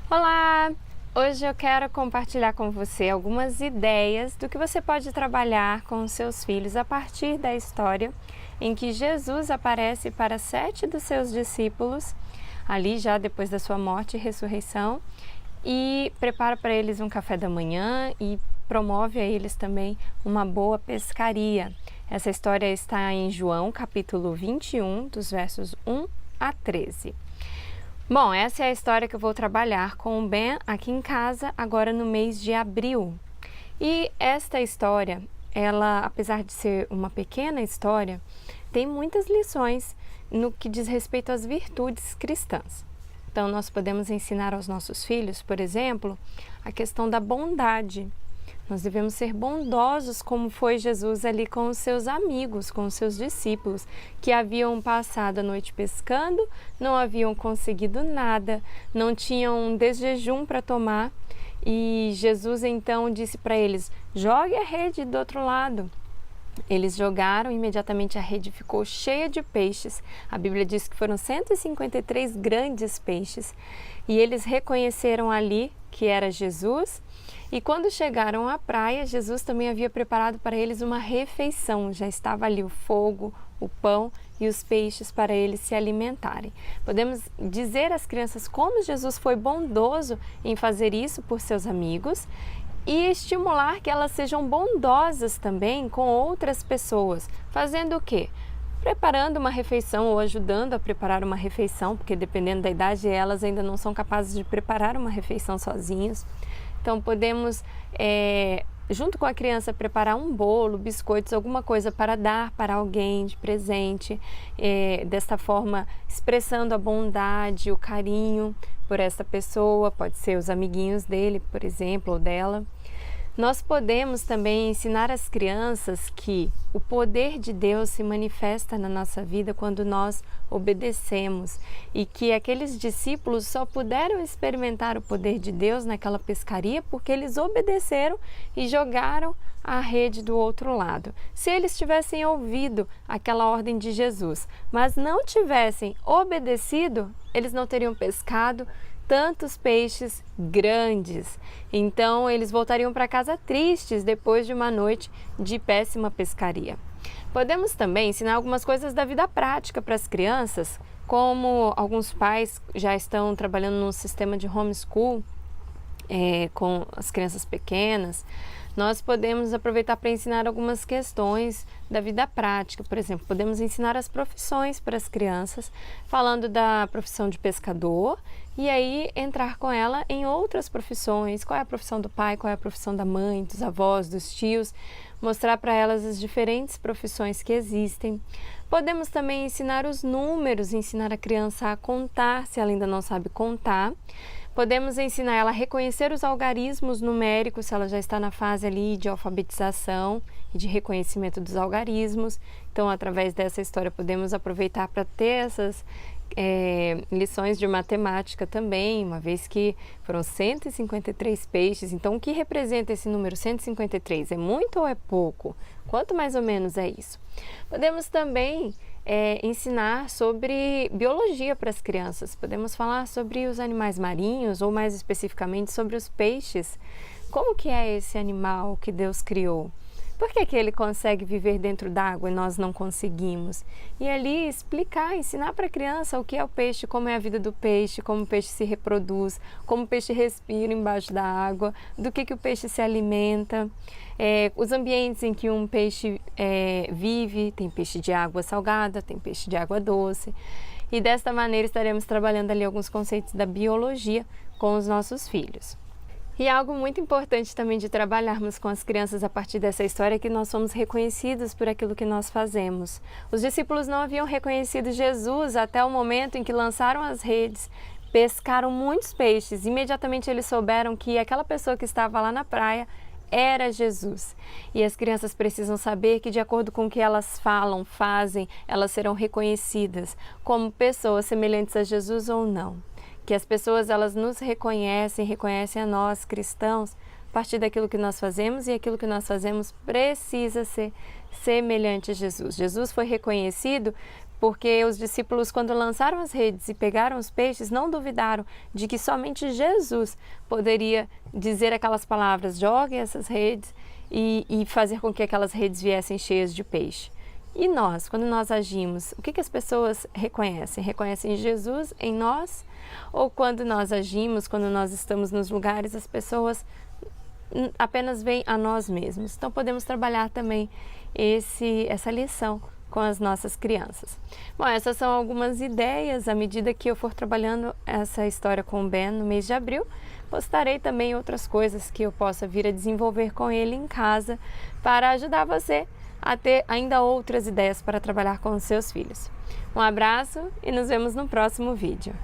Olá! Hoje eu quero compartilhar com você algumas ideias do que você pode trabalhar com os seus filhos a partir da história em que Jesus aparece para 7 dos seus discípulos, ali já depois da sua morte e ressurreição, e prepara para eles um café da manhã e promove a eles também uma boa pescaria. Essa história está em João, capítulo 21, dos versos 1 a 13. Bom, essa é a história que eu vou trabalhar com o Ben aqui em casa, agora no mês de abril. E esta história, ela, apesar de ser uma pequena história, tem muitas lições no que diz respeito às virtudes cristãs. Então, nós podemos ensinar aos nossos filhos, por exemplo, a questão da bondade. Nós devemos ser bondosos como foi Jesus ali com os seus amigos, com os seus discípulos, que haviam passado a noite pescando, não haviam conseguido nada, não tinham um desjejum para tomar. E Jesus então disse para eles: jogue a rede do outro lado. Eles jogaram, imediatamente a rede ficou cheia de peixes. A Bíblia diz que foram 153 grandes peixes. E eles reconheceram ali que era Jesus. E quando chegaram à praia, Jesus também havia preparado para eles uma refeição. Já estava ali o fogo, o pão e os peixes para eles se alimentarem. Podemos dizer às crianças como Jesus foi bondoso em fazer isso por seus amigos e estimular que elas sejam bondosas também com outras pessoas. Fazendo o quê? Preparando uma refeição ou ajudando a preparar uma refeição, porque dependendo da idade elas ainda não são capazes de preparar uma refeição sozinhos. Então podemos, junto com a criança, preparar um bolo, biscoitos, alguma coisa para dar para alguém de presente, desta forma expressando a bondade, o carinho por essa pessoa, pode ser os amiguinhos dele, por exemplo, ou dela. Nós podemos também ensinar às crianças que o poder de Deus se manifesta na nossa vida quando nós obedecemos e que aqueles discípulos só puderam experimentar o poder de Deus naquela pescaria porque eles obedeceram e jogaram a rede do outro lado. Se eles tivessem ouvido aquela ordem de Jesus, mas não tivessem obedecido, eles não teriam pescado tantos peixes grandes. Então eles voltariam para casa tristes depois de uma noite de péssima pescaria. Podemos também ensinar algumas coisas da vida prática para as crianças, como alguns pais já estão trabalhando num sistema de homeschool com as crianças pequenas. Nós podemos aproveitar para ensinar algumas questões da vida prática. Por exemplo, podemos ensinar as profissões para as crianças, falando da profissão de pescador e aí entrar com ela em outras profissões. Qual é a profissão do pai, qual é a profissão da mãe, dos avós, dos tios. Mostrar para elas as diferentes profissões que existem. Podemos também ensinar os números, ensinar a criança a contar, se ela ainda não sabe contar. Podemos ensinar ela a reconhecer os algarismos numéricos, se ela já está na fase ali de alfabetização e de reconhecimento dos algarismos. Então, através dessa história, podemos aproveitar para ter essas lições de matemática também, uma vez que foram 153 peixes. Então, o que representa esse número 153? É muito ou é pouco? Quanto mais ou menos é isso? Podemos também ensinar sobre biologia para as crianças. Podemos falar sobre os animais marinhos ou mais especificamente sobre os peixes. Como que é esse animal que Deus criou? Por que ele consegue viver dentro d'água e nós não conseguimos? E ali explicar, ensinar para a criança o que é o peixe, como é a vida do peixe, como o peixe se reproduz, como o peixe respira embaixo da água, do que o peixe se alimenta, os ambientes em que um peixe vive, tem peixe de água salgada, tem peixe de água doce. E desta maneira estaremos trabalhando ali alguns conceitos da biologia com os nossos filhos. E algo muito importante também de trabalharmos com as crianças a partir dessa história é que nós somos reconhecidos por aquilo que nós fazemos. Os discípulos não haviam reconhecido Jesus até o momento em que lançaram as redes, pescaram muitos peixes. Imediatamente eles souberam que aquela pessoa que estava lá na praia era Jesus. E as crianças precisam saber que, de acordo com o que elas falam, fazem, elas serão reconhecidas como pessoas semelhantes a Jesus ou não. Que as pessoas elas nos reconhecem a nós cristãos a partir daquilo que nós fazemos, e aquilo que nós fazemos precisa ser semelhante a Jesus. Jesus foi reconhecido porque os discípulos, quando lançaram as redes e pegaram os peixes, não duvidaram de que somente Jesus poderia dizer aquelas palavras: joguem essas redes, e fazer com que aquelas redes viessem cheias de peixe. E nós, quando nós agimos, o que as pessoas reconhecem? Reconhecem Jesus em nós? Ou quando nós agimos, quando nós estamos nos lugares, as pessoas apenas veem a nós mesmos? Então podemos trabalhar também essa lição com as nossas crianças. Bom, essas são algumas ideias. À medida que eu for trabalhando essa história com o Ben no mês de abril, postarei também outras coisas que eu possa vir a desenvolver com ele em casa para ajudar você a ter ainda outras ideias para trabalhar com os seus filhos. Um abraço e nos vemos no próximo vídeo.